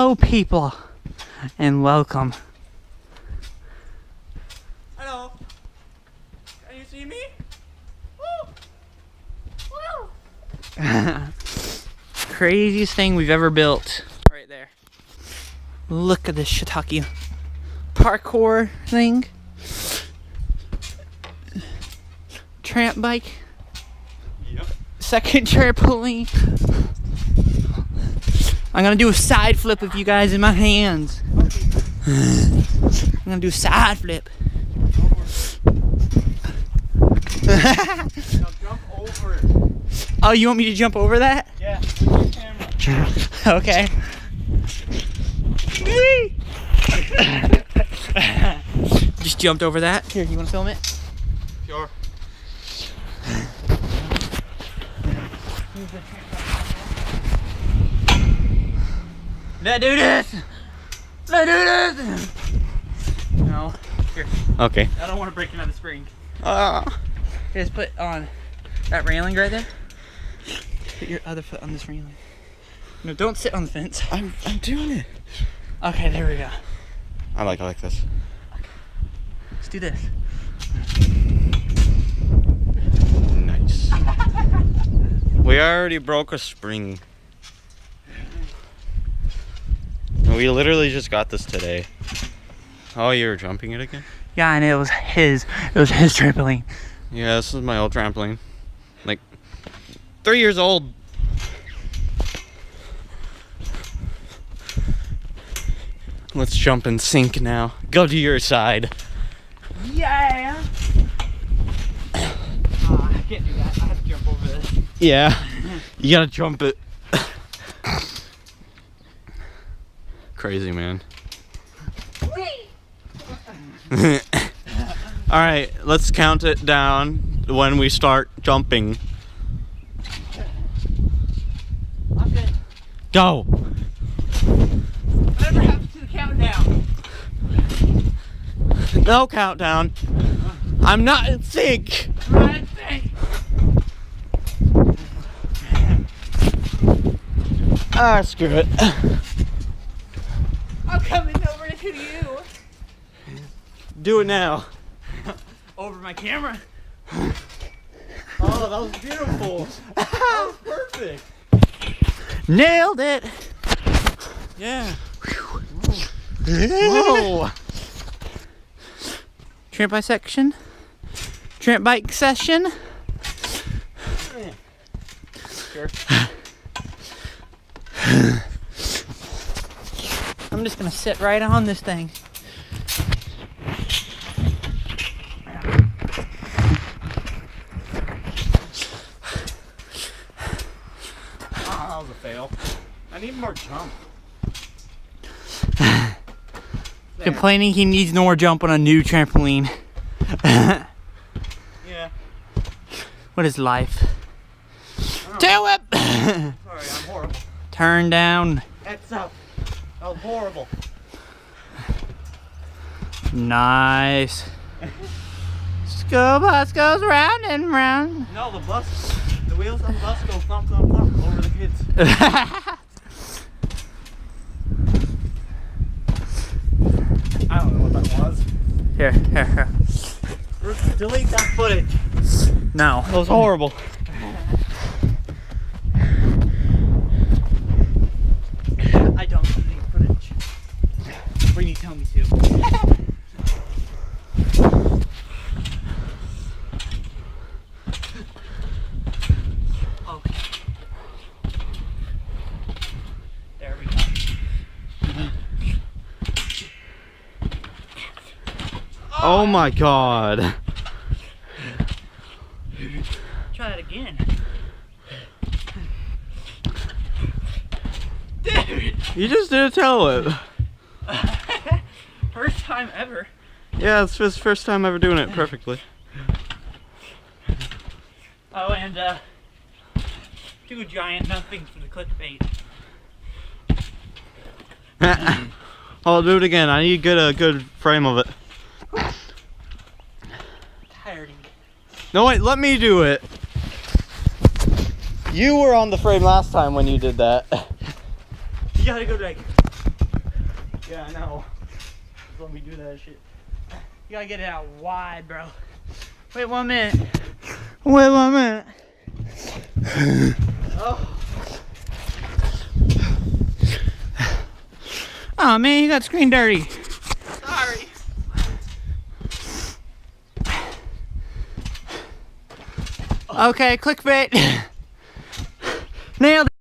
Hello, people, and welcome. Hello. Can you see me? Woo! Woo! Craziest thing we've ever built. Right there. Look at this shiitake parkour thing. Tramp bike. Yep. Second trampoline. I'm gonna do a side flip with you guys in my hands. I'm gonna do a side flip. Now jump over it. Oh, you want me to jump over that? Yeah, with the camera. Okay. Just jumped over that. Here, you wanna film it? Sure. Let's do this! Let's do this! No. Here. Okay. I don't want to break another spring. Just put on that railing right there. Put your other foot on this railing. No, don't sit on the fence. I'm doing it. Okay, there we go. I like this. Let's do this. Nice. We already broke a spring. We literally just got this today. Oh, you were jumping it again? Yeah, and it was his trampoline. Yeah, this is my old trampoline. Like 3 years old. Let's jump and sink now. Go to your side. Yeah! I can't do that. I have to jump over this. Yeah. You gotta jump it. Crazy, man. All right, let's count it down when we start jumping. I'm good. Go. Whatever happens to the countdown? No countdown. I'm not in sync. Right thing. Ah, screw it. I'm coming over to you. Do it now. Over my camera. Oh, that was beautiful. That was perfect. Nailed it. Yeah. Whoa. Tramp bike section. Tramp bike session. Sure. I'm just gonna sit right on this thing. Oh, that was a fail. I need more jump. Complaining he needs no more jump on a new trampoline. Yeah. What is life? Do it! Sorry, I'm horrible. Turn down. That's up. That was horrible. Nice. School bus goes round and round. No, the wheels on the bus go thump, thump, thump over the kids. I don't know what that was. Here. Delete that footage. No. That was horrible. I don't delete footage. When you tell me to. Okay. There we go. Oh my god. Try that again. Dude! You just didn't tell it. First time ever. Yeah, it's his first time ever doing it perfectly. Oh, and two giant nothings for the clickbait. I'll do it again. I need to get a good frame of it. Tired of you. No, wait, let me do it. You were on the frame last time when you did that. You gotta go like. Yeah, I know. Just let me do that shit. You gotta get it out wide, bro. Wait 1 minute. Wait 1 minute. Oh. Oh man, you got the screen dirty. Sorry. Okay, clickbait. Nailed it.